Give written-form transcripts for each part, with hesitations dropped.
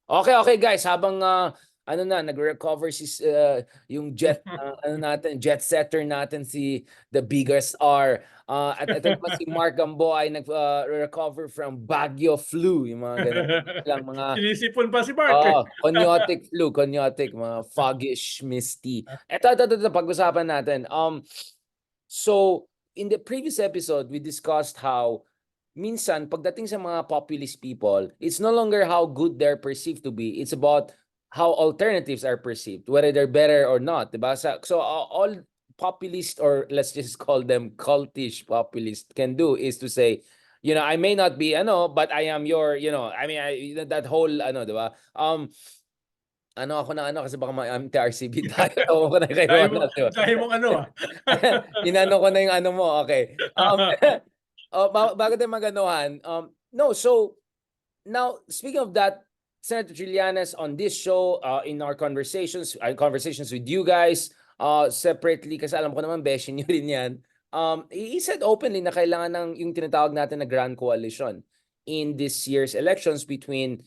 Okay, okay guys, habang ano na nagre-recover si yung jet ano natin, jet setter natin si the biggest R. At ito naman si Mark Gambo ay nag-recover from Baguio flu, yung mga ganun lang mga Sinisipon pa si Mark. coniotic, mga foggish, misty. Ito, pag-usapan natin. So in the previous episode, we discussed how minsan pagdating sa mga populist people, it's no longer how good they're perceived to be. It's about how alternatives are perceived, whether they're better or not, diba? So all populist, or let's just call them cultish populist, can do is to say, I may not be but I am your, I mean, that whole diba? Ako na kasi baka TRCB tayo. Ako na kayo diba? Dahil mong Inano ko na yung mo, okay. Bago tayo maganuhan, no, so now, speaking of that, Senator Trillanes on this show, in our conversations with you guys, separately, kasi alam ko naman, beshi nyo rin yan, he said openly na kailangan ng yung tinatawag natin na Grand Coalition in this year's elections between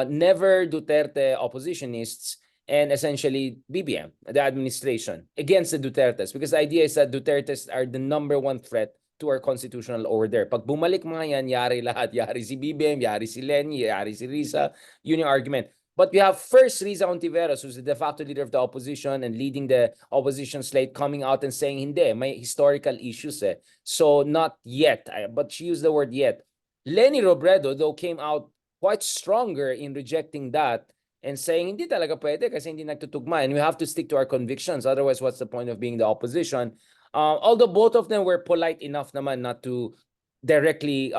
never Duterte oppositionists and essentially BBM, the administration, against the Dutertes. Because the idea is that Dutertes are the number one threat to our constitutional order. Pag bumalik mga yan, yari lahat. Yari si BBM, yari si Lenny, yari si Risa. Yun yung argument. But we have first Riza Ontiveros, who's the de facto leader of the opposition and leading the opposition slate, coming out and saying, hindi, may historical issues eh. So not yet, but she used the word yet. Lenny Robredo, though, came out quite stronger in rejecting that and saying, hindi talaga pwede kasi hindi nagtutugma and we have to stick to our convictions. Otherwise, what's the point of being the opposition? Although both of them were polite enough naman not to directly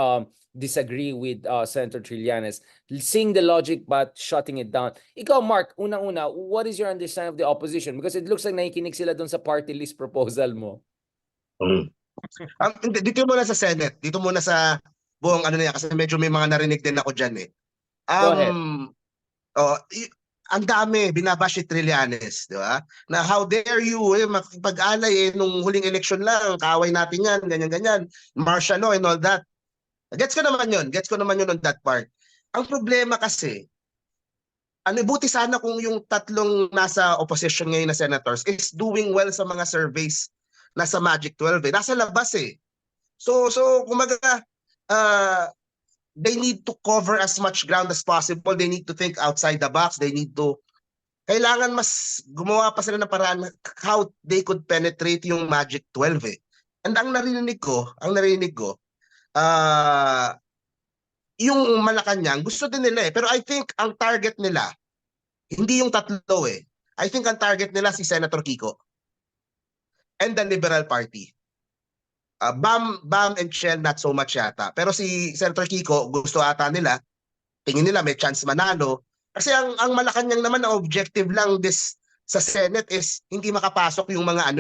disagree with Senator Trillanes, seeing the logic but shutting it down. Ikaw, Mark, unang-una, what is your understanding of the opposition? Because it looks like nakikinig sila doon sa party list proposal mo. Dito muna sa Senate, dito muna sa buong niya kasi medyo may mga narinig din ako diyan eh. Go ahead. Ang dami binabash si Trillanes, di ba? Na how dare you makipag-alay nung huling election lang, kaaway natin yan, ganyan-ganyan, martial law and all that. Gets ko naman yun on that part. Ang problema kasi, buti sana kung yung tatlong nasa opposition ngayon na senators is doing well sa mga surveys nasa Magic 12 eh. Nasa labas eh. So kumaga, they need to cover as much ground as possible. They need to think outside the box. Kailangan mas gumawa pa sila ng paraan how they could penetrate yung Magic 12 eh. And ang narinig ko, yung Malacanang, gusto din nila eh. Pero I think ang target nila, hindi yung tatlo eh. I think ang target nila si Senator Kiko and the Liberal Party. Bam and Shell not so much yata. Pero si Senator Kiko, gusto ata nila, tingin nila may chance manalo. Kasi ang Malacanang naman na objective lang sa Senate is hindi makapasok yung mga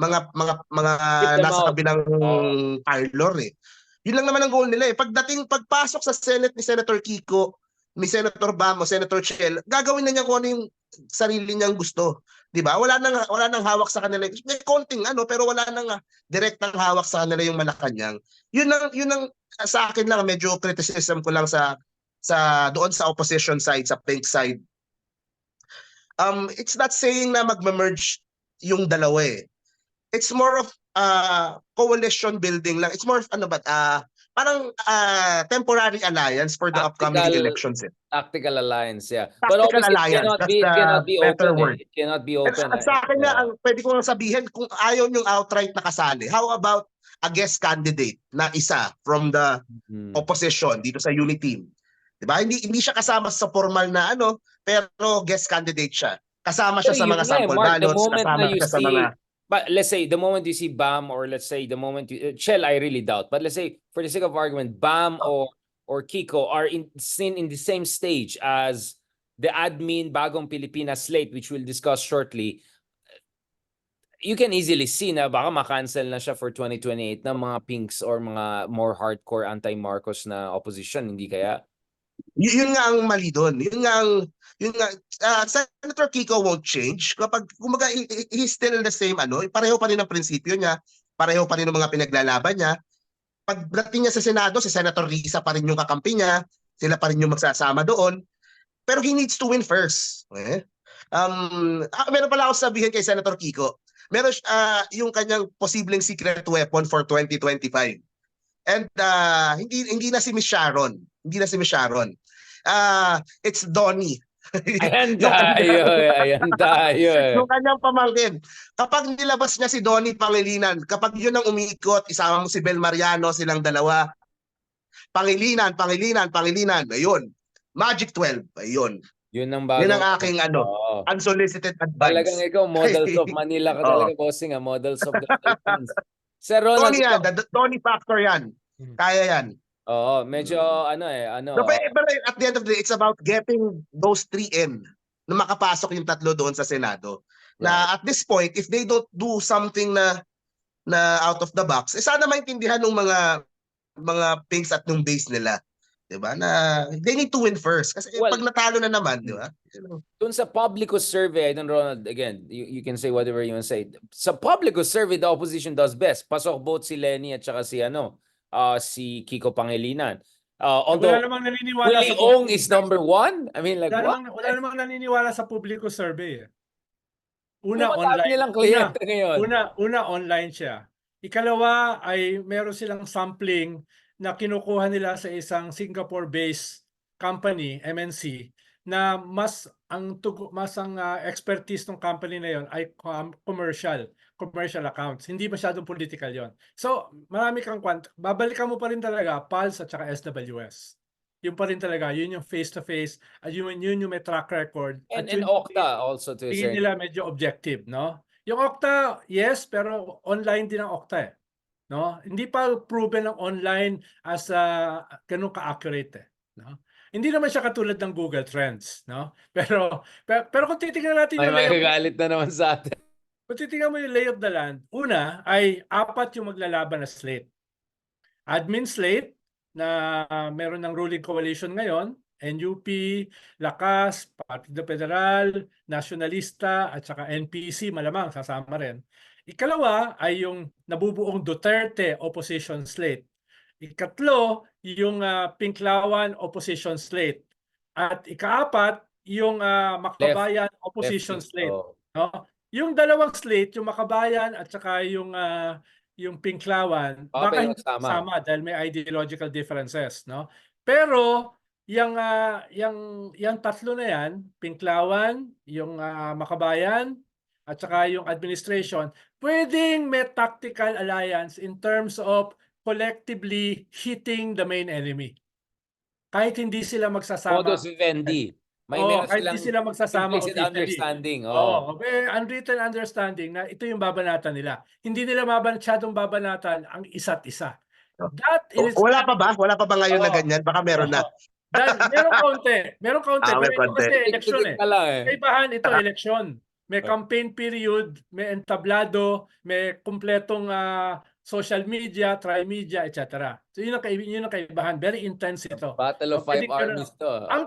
mga nasa kabilang parlor eh. Yun lang naman ang goal nila eh. Pagpasok sa Senate ni Senator Kiko, ni Senator Bam o Senator Shell, gagawin na niya kung ano yung sarili niyang gusto. 'Di ba? Wala nang hawak sa kanila. May konting pero wala nang direktang hawak sa kanila yung Malacanang. Yun ang sa akin lang medyo criticism ko lang sa doon sa opposition side, sa pink side. It's not saying na magme-merge yung dalawa eh. It's more of coalition building lang. It's more of parang temporary alliance for the upcoming elections eh. Tactical alliance, yeah. Tactical But obviously alliance, it cannot be better open. word. It cannot be open. At sa akin na, pwede ko lang sabihin, kung ayaw niyong outright nakasali, how about a guest candidate na isa from the opposition dito sa Uniteam? Diba? Hindi siya kasama sa formal na pero guest candidate siya. Kasama siya sa mga sample ballots, kasama siya sa mga... But let's say the moment you see Bam, or let's say the moment you Shell, I really doubt. But let's say for the sake of argument, Bam or Kiko are seen in the same stage as the admin Bagong Pilipinas slate, which we'll discuss shortly. You can easily see na baka ma-cancel na siya for 2028 ng mga pinks or mga more hardcore anti-Marcos na opposition, hindi kaya? Yun nga ang mali doon. Yun nga Senator Kiko won't change kapag kumaga he's still the same pareho pa rin ang prinsipyo niya, pareho pa rin ang mga pinaglalaban niya. Pagdating niya sa Senado, si Senator Risa pa rin yung kakampi niya, sila pa rin yung magsasama doon. Pero he needs to win first. Meron pala ako sabihin kay Senator Kiko. Meron yung kanyang posibleng secret weapon for 2025. And hindi na si Miss Sharon. Hindi na si Miss Sharon. It's Donnie. Ayan tayo. Ayan tayo. Yung kanyang pamangkin. Kapag nilabas niya si Donnie Pangilinan, kapag yun ang umiikot, isama mo si Bel Mariano, silang dalawa. Pangilinan. Ayun. Magic 12. Ayun. Yun ang Yun bagong... ang aking Oo. unsolicited Talagang advice. ikaw, models of Manila ka Oo. talaga, bossing. Models of the Philippines. Sir Ronald, Tony yan. Tony factor yan. Kaya yan. Oo, medyo Pero at the end of the day, it's about getting those 3 in na makapasok yung 3 doon sa Senado. Na at this point, if they don't do something na out of the box, sana maintindihan ng mga pinks at ng base nila. 'Di ba? Na they need to win first kasi Well, pag natalo na naman, 'di ba? dun sa Publico survey, I don't know, Ronald, again, you can say whatever you want to say. Sa Publico survey, the opposition does best. Pasok both si Lenny at saka si Kiko Pangilinan. Although wala namang naniniwala Willie sa Ong is number 1. I mean, like, what? wala namang naniniwala sa publiko survey. Una Yung mataas online. nilang kliyente ngayon. Una online siya. Ikalawa ay meron silang sampling na kinukuha nila sa isang Singapore-based company, MNC, na mas ang expertise ng company na yon ay commercial accounts. Hindi masyadong political yon. So, marami kang babalikan mo pa rin talaga PALS at saka SWS. Yun pa rin talaga, yun yung face-to-face, at yun yung may track record. And yun Okta also to a tingin certain... nila medyo objective, no? Yung Okta, yes, pero online din ang Okta eh. No? Hindi pa proven ang online as ganun ka-accurate eh, no? Hindi naman siya katulad ng Google Trends, no? Pero kung titingnan natin May yung layout, magagalit na naman sa atin. kung titingnan mo yung lay of the land, una ay 4 yung maglalaban na slate. Admin slate na meron ng ruling coalition ngayon, NUP, Lakas, Partido Federal, Nacionalista, at saka NPC, malamang sasama rin. Ikalawa ay yung nabubuong Duterte opposition slate. Ikatlo, yung Pinklawan opposition slate. At ikaapat, yung Makabayan opposition slate. No? Yung dalawang slate, yung Makabayan at saka yung Pinklawan, baka hindi sama dahil may ideological differences, no? Pero yung tatlo na yan, Pinklawan, yung Makabayan, at saka yung administration, pwedeng may tactical alliance in terms of collectively hitting the main enemy. Kahit hindi sila magsasama. Modus vivendi. Kahit hindi sila magsasama implicit understanding. May unwritten understanding na ito yung babanatan nila. Hindi nila masyadong babanatan ang isa't isa. Wala pa ba? Wala pa ba ngayon na ganyan? Baka meron na. Meron kaunti. Meron kaunti. Pero ito kasi eleksyon eh. Kaibahan ito eleksyon. May campaign period, may entablado, may kumpletong social media, tri-media, etc. So yun ang kaibahan. Very intense ito. Battle of 5 armies to. Ang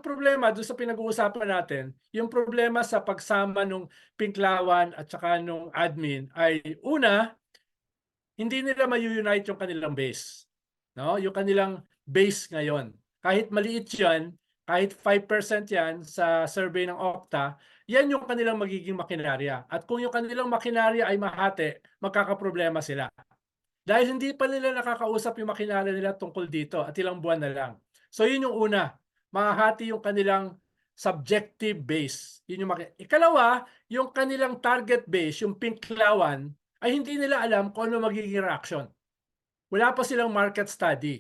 problema doon sa pinag-uusapan natin, yung problema sa pagsama nung Pinklawan at saka nung admin ay una, hindi nila ma-unite yung kanilang base. No? Yung kanilang base ngayon. Kahit maliit yan, kahit 5% yan sa survey ng Okta, yan yung kanilang magiging makinarya. At kung yung kanilang makinarya ay mahati, magkakaproblema sila. Dahil hindi pa nila nakakausap yung makinarya nila tungkol dito at ilang buwan na lang. So yun yung una, mahati yung kanilang subjective base. Yun yung Ikalawa, yung kanilang target base, yung Pinklawan, ay hindi nila alam kung ano magiging reaction. Wala pa silang market study.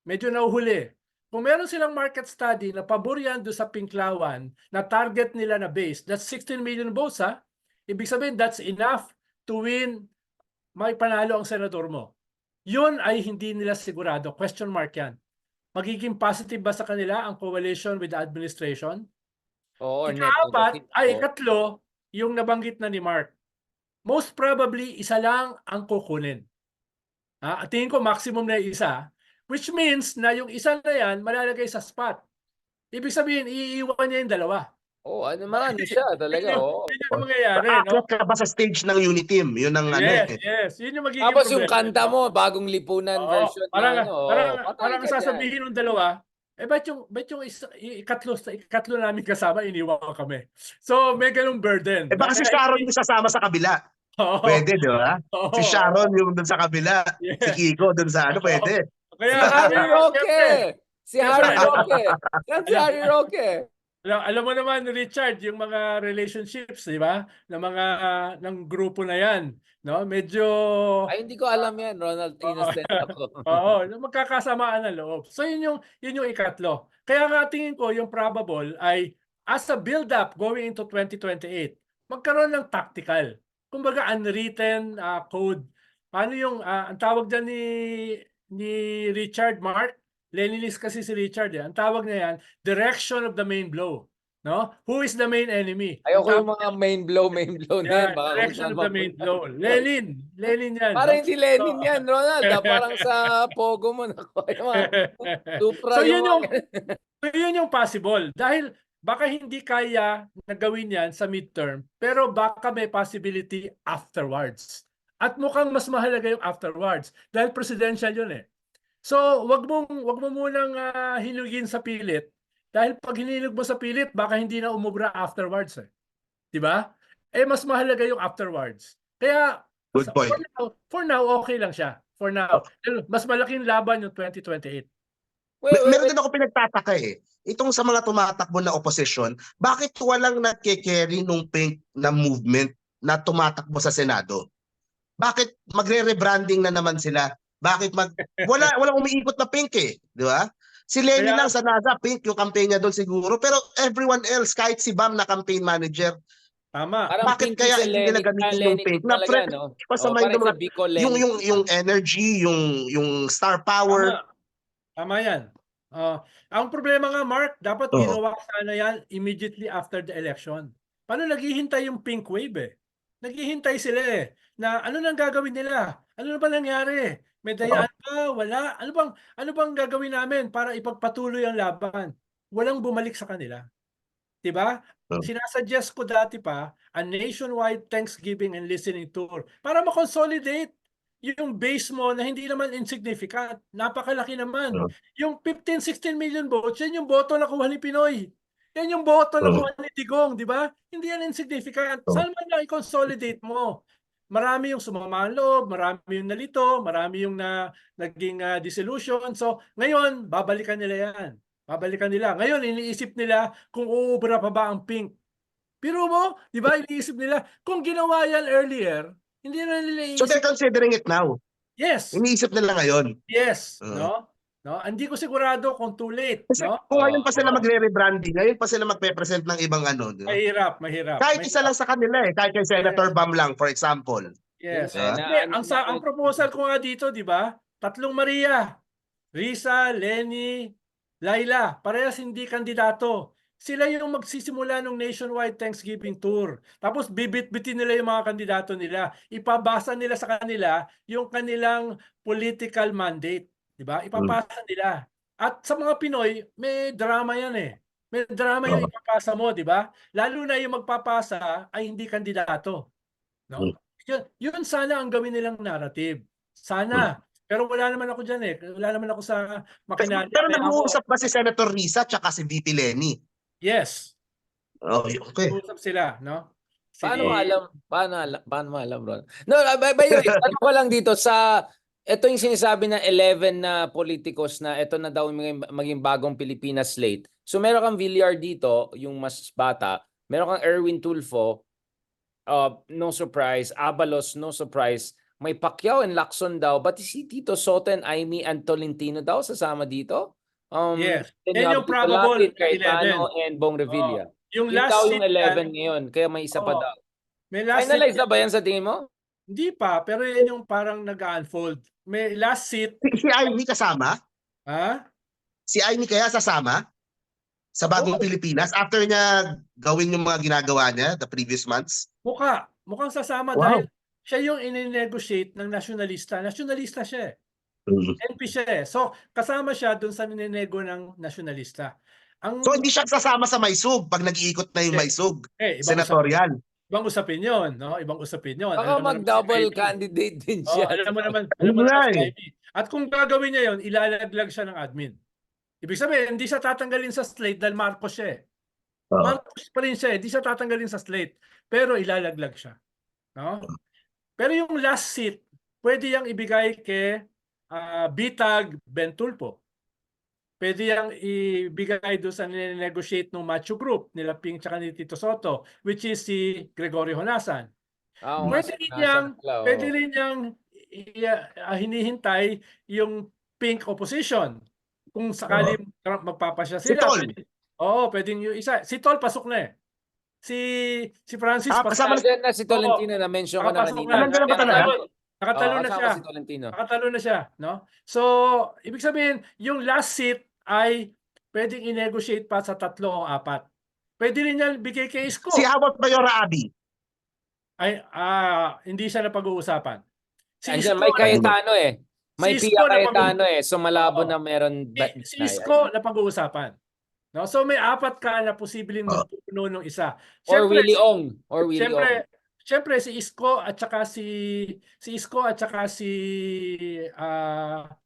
Medyo nahuhuli. Kung meron silang market study na pabor yan doon sa Pinklawan na target nila na base, that's 16 million votes ha. Ibig sabihin that's enough to win, may panalo ang senador mo. Yun ay hindi nila sigurado. Question mark yan. Magiging positive ba sa kanila ang coalition with the administration? Ikatlo, yung nabanggit na ni Mark. Most probably, isa lang ang kukunin. At tingin ko maximum na isa. Which means na yung isa na yan malalagay sa spot. Ibig sabihin, iiwan niya yung dalawa. Ano siya talaga. Yun yung mangyayari. Aakyat ka ba sa stage ng Uniteam? Yun ang yes. Yun yung magiging Tapos problema. yung kanta mo, bagong lipunan version. Parang sasabihin ng dalawa, ba't yung ikatlo namin kasama, iniwan kami. So, may ganung burden. Baka si Sharon yung sasama sa kabila. Oo. Pwede, di ba? Si Oo. Sharon yung dun sa kabila. Yeah. Si Kiko dun sa ano, pwede. Kaya, Si Harry Roque! siyempre, Si Harry Roque! Yan si Harry Roque! alam mo naman, Richard, yung mga relationships, di ba? Ng grupo na yan, no? Medyo Ay, hindi ko alam yan, Ronald. Innocent ako. oo, magkakasamaan ng loob. So yun yung ikatlo. Kaya nga tingin ko yung probable ay as a build-up going into 2028, magkaroon ng tactical. Kumbaga unwritten code. Paano yung ang tawag dyan ni Richard Mark? Leninist kasi si Richard eh. Ang tawag niya yan, direction of the main blow. No? Who is the main enemy? Ayoko yung mga main blow na yan. Yeah, Baka kung direction saan of the main mapunta. blow. Lenin yan. Parang no? hindi Lenin yan, Ronald. Parang sa Pogo mo. Yung mga Supra, So yung yun mga... So yun yung possible. Dahil baka hindi kaya na gawin yan sa midterm, pero baka may possibility afterwards. At mukhang mas mahalaga yung afterwards dahil presidential yun eh. So wag mo munang hinugin sa pilit dahil pag hinilog mo sa pilit, baka hindi na umubra afterwards eh. 'Di ba? Eh mas mahalaga yung afterwards. Kaya Good point. for now okay lang siya. For now. Mas malaking laban yung 2028. Meron din ako pinagtataka eh. Itong sa mga tumatakbo na opposition, bakit walang nagke-carry nung pink na movement na tumatakbo sa Senado? Bakit magre-rebranding na naman sila? Bakit walang umiikot na pink eh, di ba? Si Lenny Kaya- lang sa NASA, pink yung campaign niya doon siguro, pero everyone else, kahit si Bam na campaign manager, Tama. Parang bakit pinky kaya sa hindi nila Lenin, gamitin yung Lenin pink? talaga, fresh no? pa sa mind Parang ng sa mga- Bicol Lenin. yung energy, yung star power. Tama yan. Ang problema nga, Mark, dapat Oo. ginawa sana yan immediately after the election. Paano naghihintay yung pink wave eh? Naghihintay sila eh. Na ano nang gagawin nila? Ano na ba nangyari? May dayaan ba? Wala? Ano bang gagawin namin para ipagpatuloy ang laban? Walang bumalik sa kanila. Diba? Oo. Sinasuggest ko dati pa a nationwide Thanksgiving and listening tour para ma-consolidate yung base mo na hindi naman insignificant. Napakalaki naman. Oo. Yung 15-16 million votes, yan yung boto na kuha ni Pinoy. Yan yung boto na kuha ni Digong, di ba? Hindi yan insignificant. Oo. Saan man lang i-consolidate mo? Marami yung sumama ang loob, marami yung nalito, marami yung naging disillusion. So, ngayon, babalikan nila yan. Babalikan nila. Ngayon, iniisip nila kung uubra pa ba ang pink. Pero mo, di ba, iniisip nila, kung ginawa yan earlier, hindi na nila So iisip. they're considering it now. Yes. Iniisip nila ngayon. Yes, Oo. no? Hindi ko sigurado kung too late, Kasi no? kung ngayon pa sila magre-rebranding, ngayon pa sila magpe-present ng ibang ano. Di ba? Mahirap. Kahit isa lang sa kanila eh, kahit kay Senator Bam lang, for example. Yes. Yun, Hindi, ang proposal ko nga dito, di ba? Tatlong Maria, Risa, Lenny, Laila, parehas hindi kandidato. Sila yung magsisimula ng nationwide Thanksgiving tour. Tapos bibit-bitin nila yung mga kandidato nila. Ipabasa nila sa kanila yung kanilang political mandate. Di ba? Ipapasa nila. At sa mga Pinoy, may drama yan eh. May drama yung ipapasa mo, di ba? Lalo na yung magpapasa ay hindi kandidato. No? Yun sana ang gawin nilang narrative. Sana. Pero wala naman ako dyan eh. Wala naman ako sa makinalya. Pero nag-uusap ba si Senator Risa tsaka si VP Lenny? Yes. Oh, okay. Nag-uusap sila, no? Paano mo alam, Ron? No, by the way, tanong ko lang dito ito yung sinasabi ng 11 na politikos na ito na daw maging bagong Pilipinas slate. So meron kang Villar dito, yung mas bata. Meron kang Erwin Tulfo, no surprise. Abalos, no surprise. May Pacquiao and Lacson daw. But si Tito Soto and Aimee and Tolentino daw sasama dito? Yes. Then Yan you yung have probable Lapid, Cayetano, and Bong Revilla. Yung Yun last daw seat yung 11 yan, ngayon. Kaya may isa pa daw. may last Finalize seat na ba yan sa tingin mo? Hindi pa, pero yan yung parang nag-unfold. May last seat. Si Aimee kasama? Ha? Si Aimee kaya sasama? Sa bagong Pilipinas? After niya gawin yung mga ginagawa niya the previous months? Mukhang sasama Wow. dahil siya yung ine-negotiate ng nasyonalista. Nasyonalista siya eh. NP siya eh. So, kasama siya dun sa ninenego ng nasyonalista. So hindi siya sasama sa Maysug pag nag-iikot na yung Maysug? Senatorial? Ibang usapin yun, no? Ibang usapin yun. Baka mag-double candidate din siya. Alam mo naman Yun si nga Ivy. At kung gagawin niya yun, ilalaglag siya ng admin. Ibig sabihin, hindi siya tatanggalin sa slate dahil Marcos siya eh. Oo. Marcos pa rin siya eh. Hindi siya tatanggalin sa slate. Pero ilalaglag siya. No? Pero yung last seat, pwede yang ibigay kay Bitag Bentulpo. Pwede yang ibigay doon sa negotiate ng Macho Group nila Ping tsaka ni Tito Soto, which is si Gregorio Honasan. Oo nga, Pwede sir. rin Nasa niyang, pala, oo. pwede rin niyang hinihintay yung Pink opposition. Kung sakali magpapasya Si sila. Tol. Oo, pwedeng yung isa. Si Tol pasok na eh. Si Francis pasok kasama na Nandiyan na si Tolentino Oo. na mention ko na Nakapasok kanina. na. Nandiyan na ba talaga? Nakatalo Oo, na kasama siya. si Tolentino. Nakatalo na siya, no? So, ibig sabihin, yung last seat ay pwedeng i-negotiate pa sa 3 o 4. Pwede rin niya bigay kay Isko. Si how about Mayora Abby? Ay, hindi siya na pag-uusapan. Si Andiyan, Isko, may Cayetano eh. May si Pia Isko na Cayetano eh. So malabo Oo. na meron si Isko na pag-uusapan. No? So may 4 ka na posibleng magpupuno ng isa. Or Siyempre, Willie Ong. Or Willie Ong. Siyempre si Isko at saka si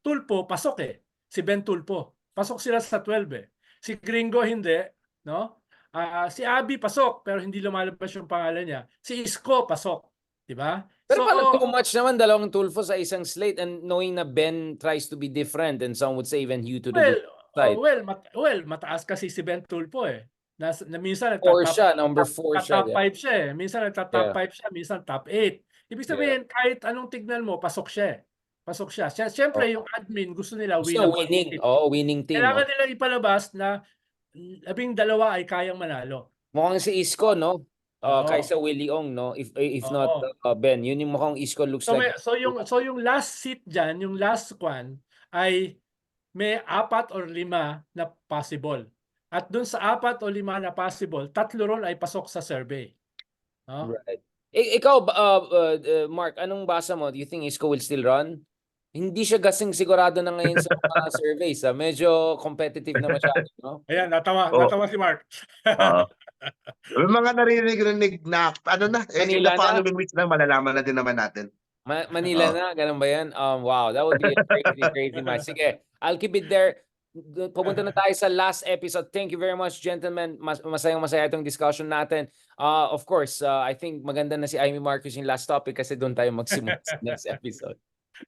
Tulpo pasok eh. Si Ben Tulpo. Pasok sila sa 12 eh. Si Gringo hindi, no? Si Abby pasok pero hindi lumalabas yung pangalan niya. Si Isko pasok, 'di ba? Pero So parang too much naman dalawang Tulfo sa isang slate, and knowing na Ben tries to be different and some would say even Hugh to the good side. mataas kasi si Ben Tulpo eh. Na minsan 4 siya, number 4 siya. top 5 siya eh. Minsan nagta-top 5 siya, minsan top 8. Ibig sabihin, kahit anong tignan mo, pasok siya eh. Pasok siya. Siyempre, yung admin, gusto nila Gusto win. winning. Oo, winning team. Kailangan nila ipalabas na 12 ay kayang manalo. Mukhang si Isko, no? Oo. Kaysa Willie Ong, no? If not Oo. Ben, yun yung mukhang Isko looks So, like. so yung last seat dyan, yung last one, ay may 4 or 5 na possible. At dun sa 4 o 5 na possible, 3 ron ay pasok sa survey. No? Right. Ikaw, Mark, anong basa mo? Do you think Isko will still run? Hindi siya gasing sigurado na ngayon sa mga surveys. Medyo competitive na masyado, no? Ayan, natawa si Mark. May mga narinig na in Manila the following weeks na malalaman na din naman natin. Manila na, ganun ba yan? Wow, that would be a crazy match. Sige, I'll keep it there. Pupunta na tayo sa last episode. Thank you very much, gentlemen. Masayang-masaya itong discussion natin. Of course, I think maganda na si Amy Marcos yung last topic kasi doon tayo magsimula sa next episode.